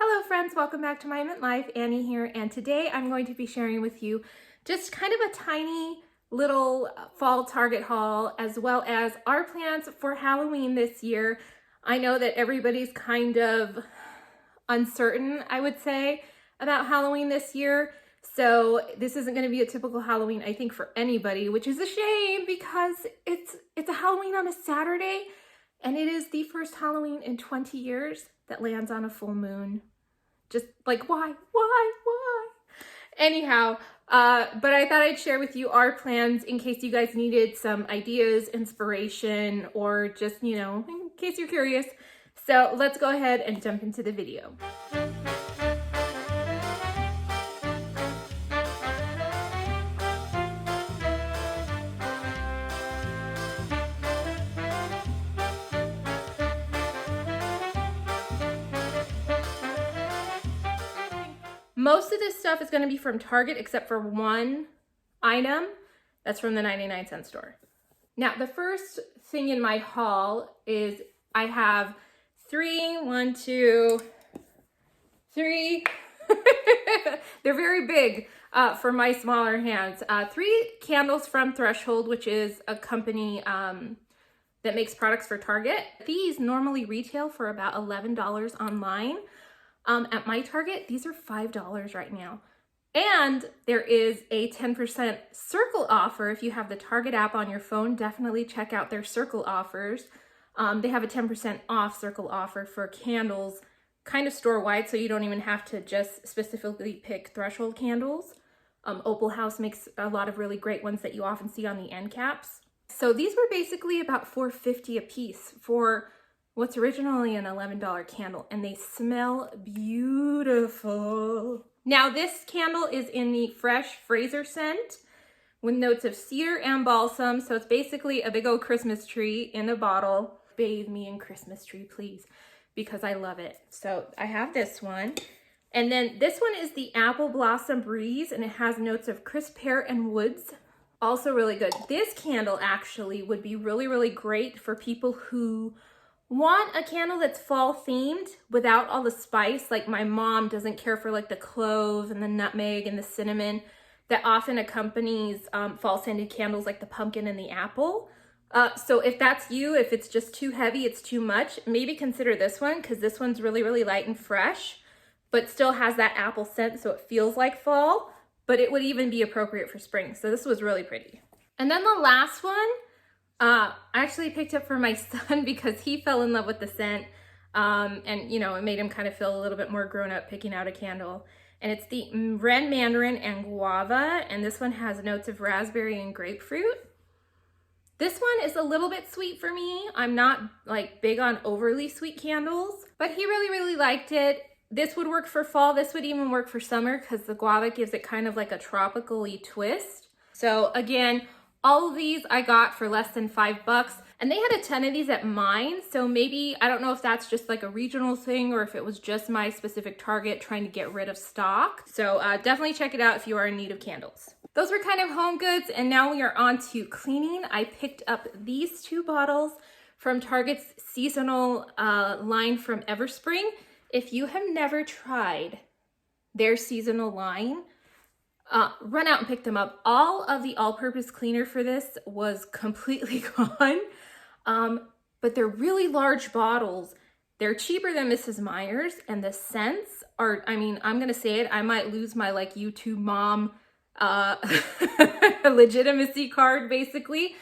Hello friends, welcome back to My Mint Life. Annie here, and today I'm going to be sharing with you just kind of a tiny little fall Target haul as well as our plans for Halloween this year. I know that everybody's kind of uncertain, I would say, about Halloween this year. So this isn't going to be a typical Halloween, I think, for anybody, which is a shame because it's a Halloween on a Saturday, and it is the first Halloween in 20 years that lands on a full moon. Just like, why? Anyhow, but I thought I'd share with you our plans in case you guys needed some ideas, inspiration, or just, in case you're curious. So let's go ahead and jump into the video. Most of this stuff is going to be from Target except for one item that's from the 99-cent store. Now, the first thing in my haul is I have three. They're very big for my smaller hands. 3 candles from Threshold, which is a company that makes products for Target. These normally retail for about $11 online. At my Target, these are $5 right now. And there is a 10% Circle offer. If you have the Target app on your phone, definitely check out their Circle offers. They have a 10% off Circle offer for candles, kind of store-wide, so you don't even have to just specifically pick Threshold candles. Opal House makes a lot of really great ones that you often see on the end caps. So these were basically about $4.50 a piece for what's originally an $11 candle, and they smell beautiful. Now this candle is in the Fresh Fraser scent with notes of cedar and balsam. So it's basically a big old Christmas tree in a bottle. Bathe me in Christmas tree, please, because I love it. So I have this one. And then this one is the Apple Blossom Breeze, and it has notes of crisp pear and woods. Also really good. This candle actually would be really, really great for people who want a candle that's fall themed without all the spice. Like my mom doesn't care for like the clove and the nutmeg and the cinnamon that often accompanies fall scented candles like the pumpkin and the apple. So if that's you, if it's just too heavy, it's too much, maybe consider this one, because this one's really, really light and fresh, but still has that apple scent, so it feels like fall, but it would even be appropriate for spring. So this was really pretty. And then the last one, I actually picked up for my son because he fell in love with the scent, and it made him kind of feel a little bit more grown up picking out a candle. And it's the Red Mandarin and Guava, and this one has notes of raspberry and grapefruit. This one is a little bit sweet for me. I'm not like big on overly sweet candles, but he really, really liked it. This would work for fall. This would even work for summer because the guava gives it kind of like a tropical-y twist. So again, all of these I got for less than $5, and they had a ton of these at mine. So maybe, I don't know if that's just like a regional thing or if it was just my specific Target trying to get rid of stock. So definitely check it out if you are in need of candles. Those were kind of home goods, and now we are on to cleaning. I picked up these 2 bottles from Target's seasonal line from Everspring. If you have never tried their seasonal line, run out and pick them up. All of the all-purpose cleaner for this was completely gone, but they're really large bottles. They're cheaper than Mrs. Meyer's, and the scents are, I'm gonna say it, I might lose my like YouTube mom legitimacy card basically,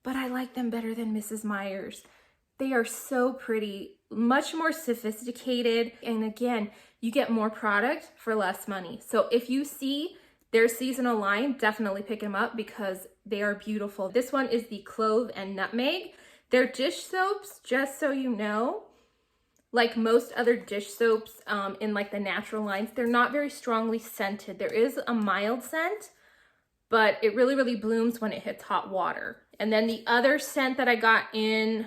but I like them better than Mrs. Meyer's. They are so pretty, much more sophisticated, and again, you get more product for less money. So if you see their seasonal line, definitely pick them up because they are beautiful. This one is the Clove and Nutmeg. They're dish soaps, just so you know. Like most other dish soaps in like the natural lines, they're not very strongly scented. There is a mild scent, but it really, really blooms when it hits hot water. And then the other scent that I got in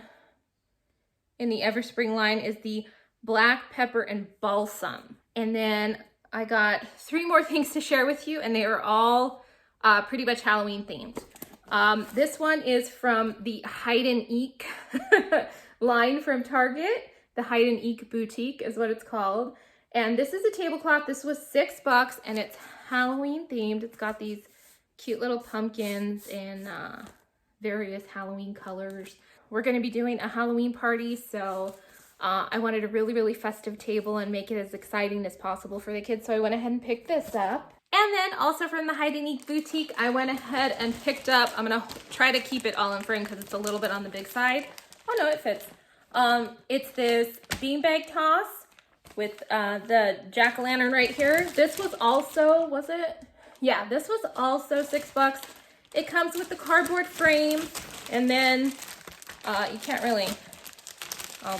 the Everspring line is the Black Pepper and Balsam. And then I got 3 more things to share with you, and they are all pretty much Halloween themed. This one is from the Hide and Eek line from Target. The Hide and Eek Boutique is what it's called. And this is a tablecloth. This was $6 and it's Halloween themed. It's got these cute little pumpkins in various Halloween colors. We're going to be doing a Halloween party, so I wanted a really, really festive table and make it as exciting as possible for the kids, so I went ahead and picked this up. And then also from the Hide and Eek Boutique, I went ahead and picked up, I'm going to try to keep it all in frame because it's a little bit on the big side. Oh no, it fits. It's this beanbag toss with the jack-o'-lantern right here. This was also, was it? Yeah, this was also $6. It comes with the cardboard frame, and then you can't really, oh,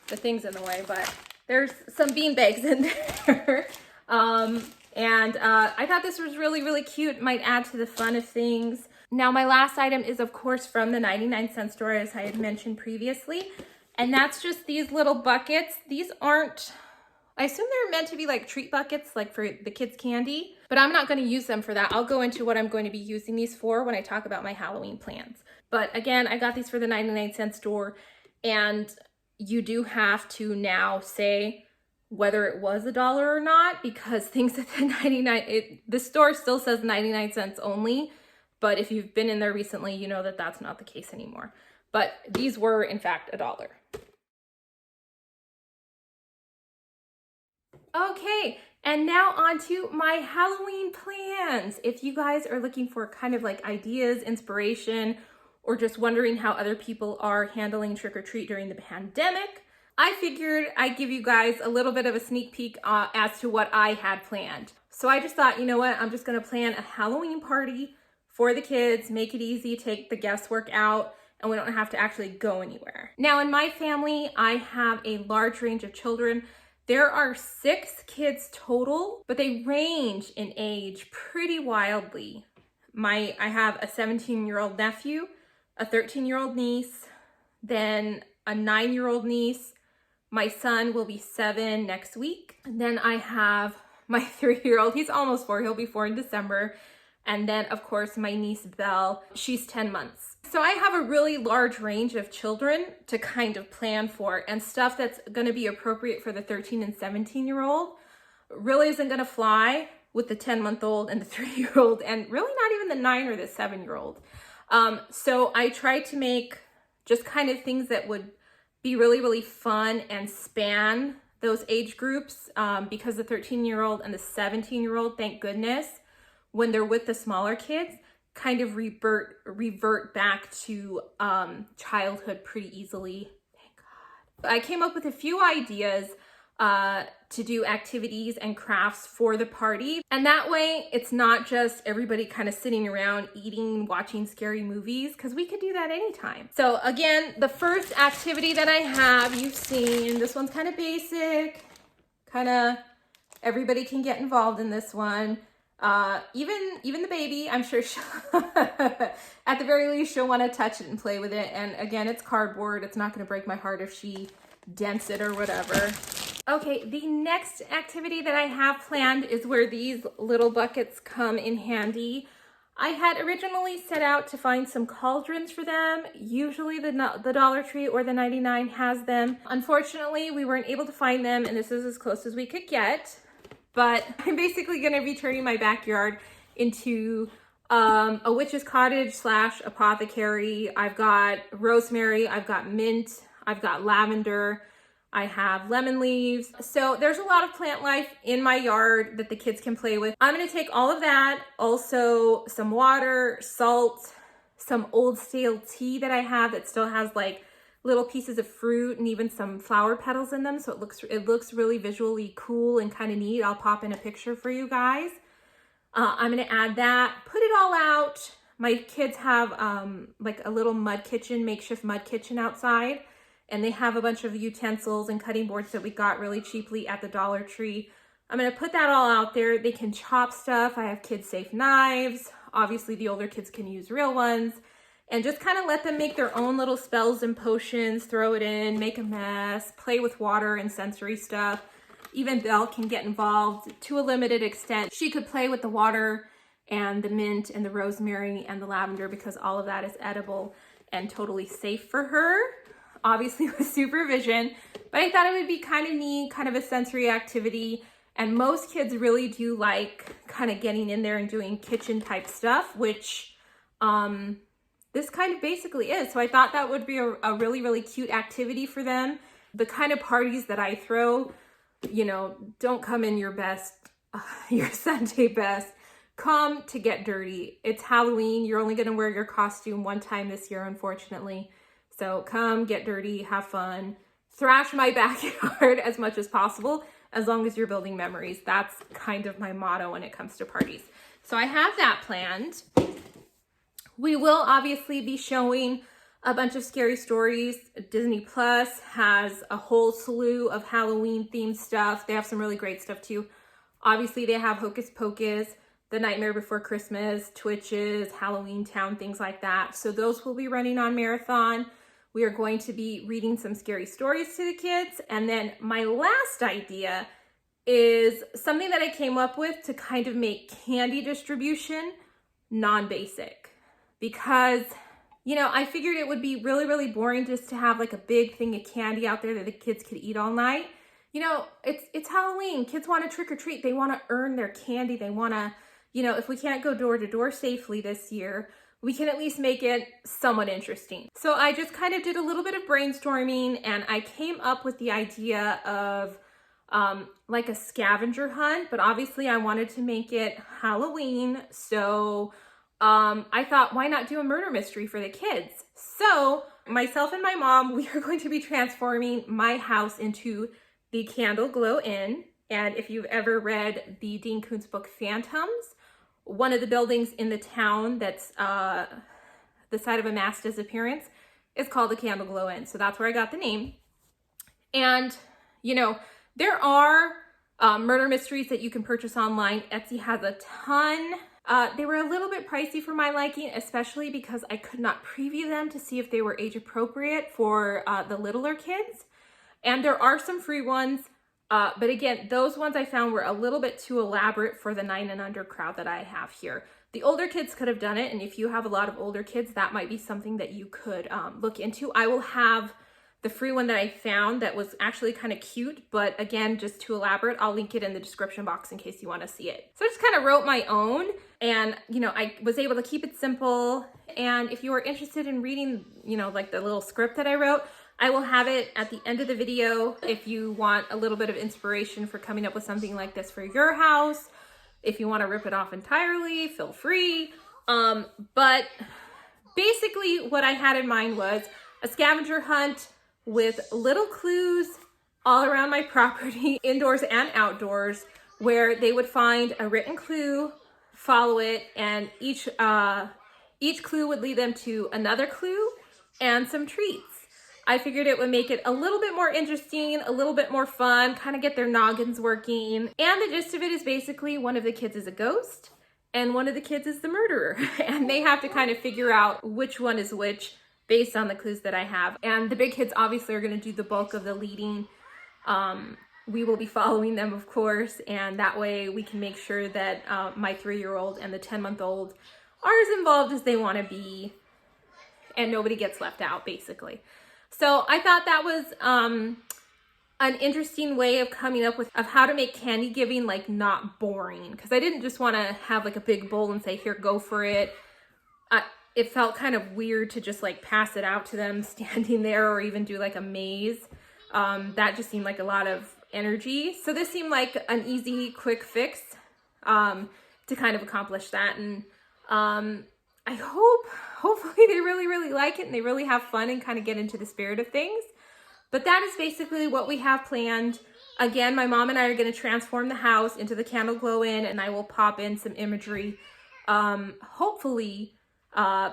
the thing's in the way, but there's some bean bags in there. And I thought this was really, really cute. Might add to the fun of things. Now, my last item is, of course, from the 99-cent store, as I had mentioned previously. And that's just these little buckets. These aren't, I assume they're meant to be like treat buckets, like for the kids' candy. But I'm not going to use them for that. I'll go into what I'm going to be using these for when I talk about my Halloween plans. But again, I got these for the 99-cent store. And you do have to now say whether it was $1 or not, because things at the the store still says 99 cents only. But if you've been in there recently, you know that that's not the case anymore. But these were, in fact, $1. Okay, and now on to my Halloween plans. If you guys are looking for kind of like ideas, inspiration, or just wondering how other people are handling trick-or-treat during the pandemic, I figured I'd give you guys a little bit of a sneak peek as to what I had planned. So I just thought, you know what, I'm just gonna plan a Halloween party for the kids, make it easy, take the guesswork out, and we don't have to actually go anywhere. Now, in my family, I have a large range of children. There are 6 kids total, but they range in age pretty wildly. I have a 17-year-old nephew, a 13-year-old niece, then a 9-year-old niece. My son will be 7 next week. And then I have my 3-year-old, he's almost 4, he'll be 4 in December. And then, of course, my niece, Belle, she's 10 months. So I have a really large range of children to kind of plan for, and stuff that's gonna be appropriate for the 13 and 17-year-old really isn't gonna fly with the 10-month-old and the 3-year-old, and really not even the 9 or the 7-year-old. So I tried to make just kind of things that would be really, really fun and span those age groups, because the 13-year-old and the 17-year-old, thank goodness, when they're with the smaller kids, kind of revert back to childhood pretty easily. Thank God. I came up with a few ideas to do activities and crafts for the party. And that way, it's not just everybody kind of sitting around eating, watching scary movies, because we could do that anytime. So again, the first activity that I have, you've seen, this one's kind of basic, kind of everybody can get involved in this one. Even the baby, I'm sure at the very least, she'll want to touch it and play with it. And again, it's cardboard. It's not going to break my heart if she dents it or whatever. Okay, the next activity that I have planned is where these little buckets come in handy. I had originally set out to find some cauldrons for them. Usually the Dollar Tree or the 99 has them. Unfortunately, we weren't able to find them, and this is as close as we could get. But I'm basically going to be turning my backyard into a witch's cottage / apothecary. I've got rosemary, I've got mint, I've got lavender, I have lemon leaves. So there's a lot of plant life in my yard that the kids can play with. I'm going to take all of that, also some water, salt, some old stale tea that I have that still has like little pieces of fruit and even some flower petals in them. So it looks really visually cool and kind of neat. I'll pop in a picture for you guys. I'm gonna add that, put it all out. My kids have like a little makeshift mud kitchen outside, and they have a bunch of utensils and cutting boards that we got really cheaply at the Dollar Tree. I'm gonna put that all out there. They can chop stuff. I have kids safe knives. Obviously the older kids can use real ones. And just kind of let them make their own little spells and potions, throw it in, make a mess, play with water and sensory stuff. Even Belle can get involved to a limited extent. She could play with the water and the mint and the rosemary and the lavender, because all of that is edible and totally safe for her, obviously with supervision. But I thought it would be kind of neat, kind of a sensory activity. And most kids really do like kind of getting in there and doing kitchen type stuff, which this kind of basically is. So I thought that would be a really, really cute activity for them. The kind of parties that I throw, you know, don't come in your best, your Sunday best. Come to get dirty. It's Halloween. You're only going to wear your costume one time this year, unfortunately. So come get dirty, have fun, thrash my backyard as much as possible, as long as you're building memories. That's kind of my motto when it comes to parties. So I have that planned. We will obviously be showing a bunch of scary stories. Disney Plus has a whole slew of Halloween themed stuff. They have some really great stuff too. Obviously they have Hocus Pocus, The Nightmare Before Christmas, Twitches, Halloween Town, things like that. So those will be running on Marathon. We are going to be reading some scary stories to the kids. And then my last idea is something that I came up with to kind of make candy distribution non-basic. Because, you know, I figured it would be really, really boring just to have like a big thing of candy out there that the kids could eat all night. You know, it's Halloween. Kids want to trick or treat. They want to earn their candy. They want to, you know, if we can't go door to door safely this year, we can at least make it somewhat interesting. So I just kind of did a little bit of brainstorming and I came up with the idea of like a scavenger hunt, but obviously I wanted to make it Halloween. So I thought, why not do a murder mystery for the kids? So myself and my mom, we are going to be transforming my house into the Candle Glow Inn. And if you've ever read the Dean Koontz book, Phantoms, one of the buildings in the town that's the site of a mass disappearance is called the Candle Glow Inn. So that's where I got the name. And, you know, there are murder mysteries that you can purchase online. Etsy has a ton. They were a little bit pricey for my liking, especially because I could not preview them to see if they were age appropriate for the littler kids. And there are some free ones. But again, those ones I found were a little bit too elaborate for the 9 and under crowd that I have here. The older kids could have done it. And if you have a lot of older kids, that might be something that you could look into. I will have the free one that I found that was actually kind of cute, but again, just too elaborate. I'll link it in the description box in case you want to see it. So I just kind of wrote my own and, you know, I was able to keep it simple. And if you are interested in reading, you know, like the little script that I wrote, I will have it at the end of the video if you want a little bit of inspiration for coming up with something like this for your house. If you want to rip it off entirely, feel free. But basically what I had in mind was a scavenger hunt with little clues all around my property, indoors and outdoors, where they would find a written clue, follow it, and each clue would lead them to another clue and some treats. I figured it would make it a little bit more interesting, a little bit more fun, kind of get their noggins working. And the gist of it is basically one of the kids is a ghost and one of the kids is the murderer. And they have to kind of figure out which one is which based on the clues that I have. And the big kids obviously are going to do the bulk of the leading. We will be following them, of course, and that way we can make sure that my 3-year-old and the 10-month-old are as involved as they want to be and nobody gets left out, basically. So I thought that was an interesting way of coming up with how to make candy giving like not boring, because I didn't just want to have like a big bowl and say, here, go for it. It felt kind of weird to just like pass it out to them standing there or even do like a maze. That just seemed like a lot of energy. So this seemed like an easy, quick fix to kind of accomplish that. And I hopefully they really, really like it and they really have fun and kind of get into the spirit of things. But that is basically what we have planned. Again, my mom and I are going to transform the house into the Candle Glow Inn, and I will pop in some imagery, hopefully,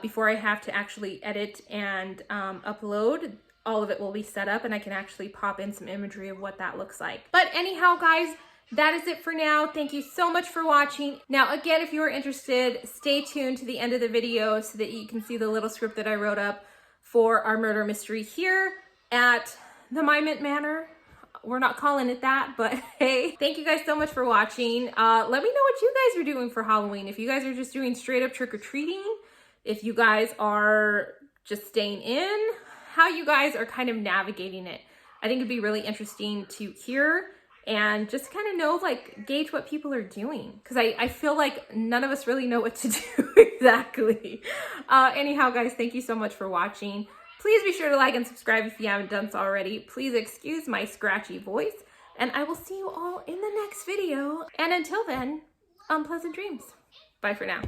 before I have to actually edit and upload. All of it will be set up and I can actually pop in some imagery of what that looks like. But anyhow, guys, that is it for now. Thank you so much for watching. Now, again, if you are interested, stay tuned to the end of the video so that you can see the little script that I wrote up for our murder mystery here at the My Mint Manor. We're not calling it that, but hey, thank you guys so much for watching. Let me know what you guys are doing for Halloween. If you guys are just doing straight up trick-or-treating, if you guys are just staying in, how you guys are kind of navigating it. I think it'd be really interesting to hear and just kind of know, like, gauge what people are doing. Because I feel like none of us really know what to do exactly. Anyhow, guys, thank you so much for watching. Please be sure to like and subscribe if you haven't done so already. Please excuse my scratchy voice. And I will see you all in the next video. And until then, unpleasant dreams. Bye for now.